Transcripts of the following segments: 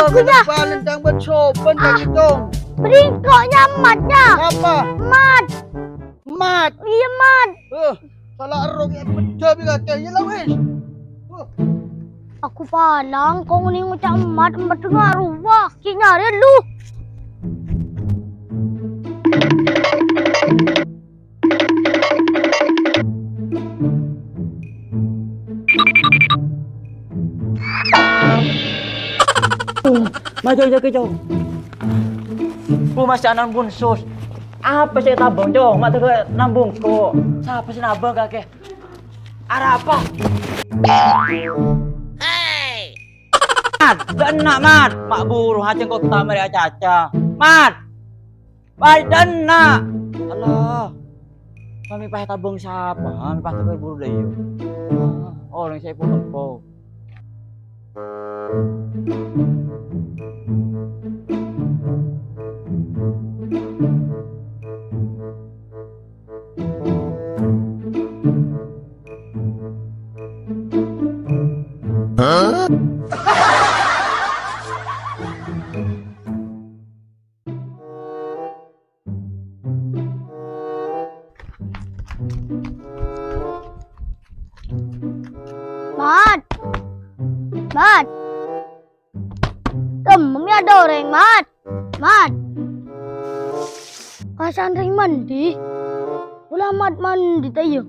Aku dah. Paling tang bersopan kaki dong. Beringkoknya mat ya. Apa? Mat. Mat. Iya mat. Salah erong ya pecah bi kata. Yalah wes. Aku palang kau ni ngucap mat tu ngaruh wah. Ki nyari lu. Maju ke jong. Ku masih anak bunsus. Apa sih tabung jong? Mata ke nambung ko. Siapa sih nabung kakek? Ada apa? Hey. Mat, dana mat. Mak buru hati kok tamar ya caca. Mat. Baik dana. Allah. Kami pahit tabung siapa? Kami pahit ke buru deh yuk. Orang saya pun po. Mat. Mat. Temengnya ada orang mat. Mat. Kasan ring mandi. Ulah mat mandi tayo.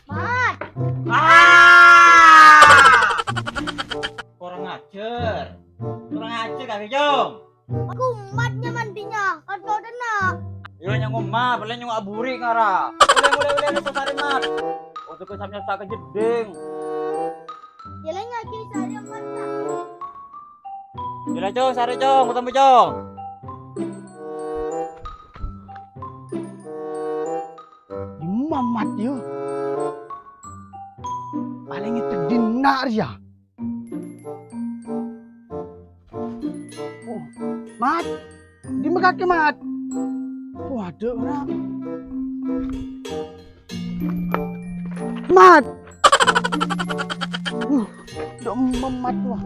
Mat. Kurang ajar. Kurang ajar kakek jong. Aku matnya mandinya. Atau dana. Yo yang ngomah, boleh nyung aburi ngara. Boleh lu sari mat. Untuk ke samnya tak kejeding. Yalah kiri saya matnya. Bila jong, sari jong, ketemu jong. Di mamat yo. Paling itu dinar ya. Oh, mat. Di kaki mat. Waduh, orang. Mat. Udah memat wah.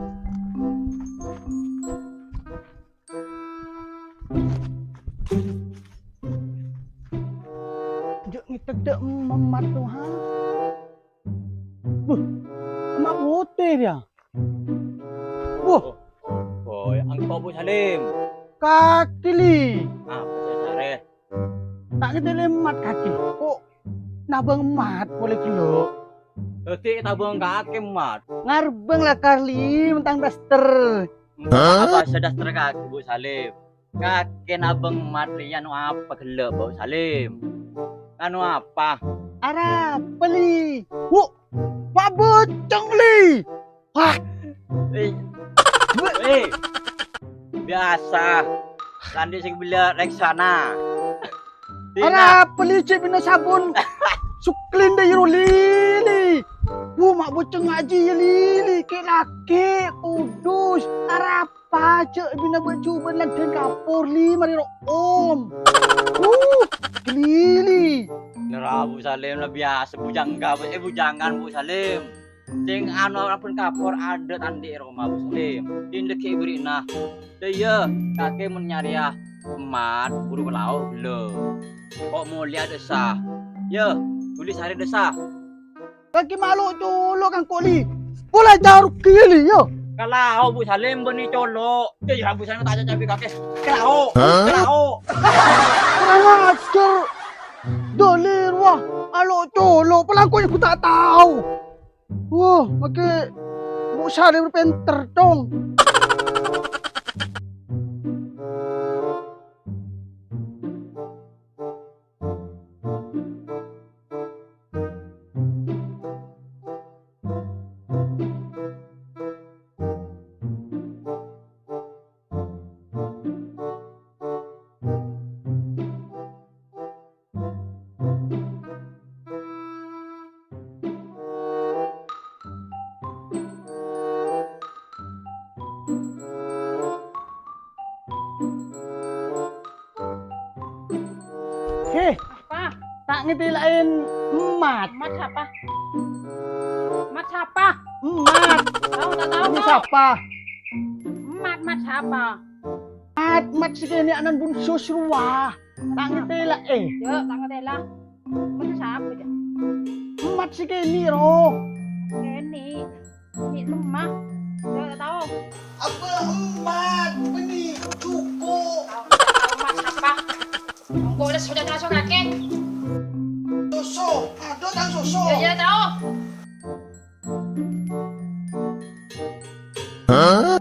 Jok ngitek dek memat tuh ha. Emak putih dia. Boy, angkau Bu Salim. Kaki li. Apa sih sare? Tak kita lemat kaki. Kok nabang mat boleh kilo. Oke, tabung kaki mat. Ngarbeng lah Karli mentang daster. Apa sudah terkaki Bu Salim? Kaki nabung mat li anu apa gelo Bu Salim? Anu apa? Arab beli. Pak bocong li. Wah, biasa. Tadi sing bila reksana. Arab beli cip bina sabun. Suklin deh lili. Mak bocong ngaji ya lili. Ke laki kudus. Arab cek bina bercuba lantain kapur li mari om. Lili. Nera Bu Salim lah biasa bujangan Bu Salim. Sing anu pun kapur ada tandi rumah Bu Salim. Tindak ibri nah. Dia kakek menyari emat buru berlauk belum. Kok mulia desa. Ya, tulis hari desa. Kaki malu colo kan koli. Boleh jarum kili yo. Kalau Bu Salim beni colo. Ya Bu Salim tak capi kakek. Kalau. Kurang ajar. Dolir wah. Alo colo pelakunya aku tak tahu. Wah, pakai Bu Salim berpenter dong. Apa? Tak ngetilain emat. Emat apa? Mat. Tahu tak tahu Ini kau? siapa? Mat siapa? Mat si kini anan bunso surwa. Tak ngerti lah Ya, tak ngerti lah. Mana siapa dia? Mat si kini ro. Kenny. Ni lemah. Ya, tak tahu. Apa emat ini cukup Mat siapa? Boleh sudah langsung kakek. susu ada dan susu. Ya, tahu. Huh?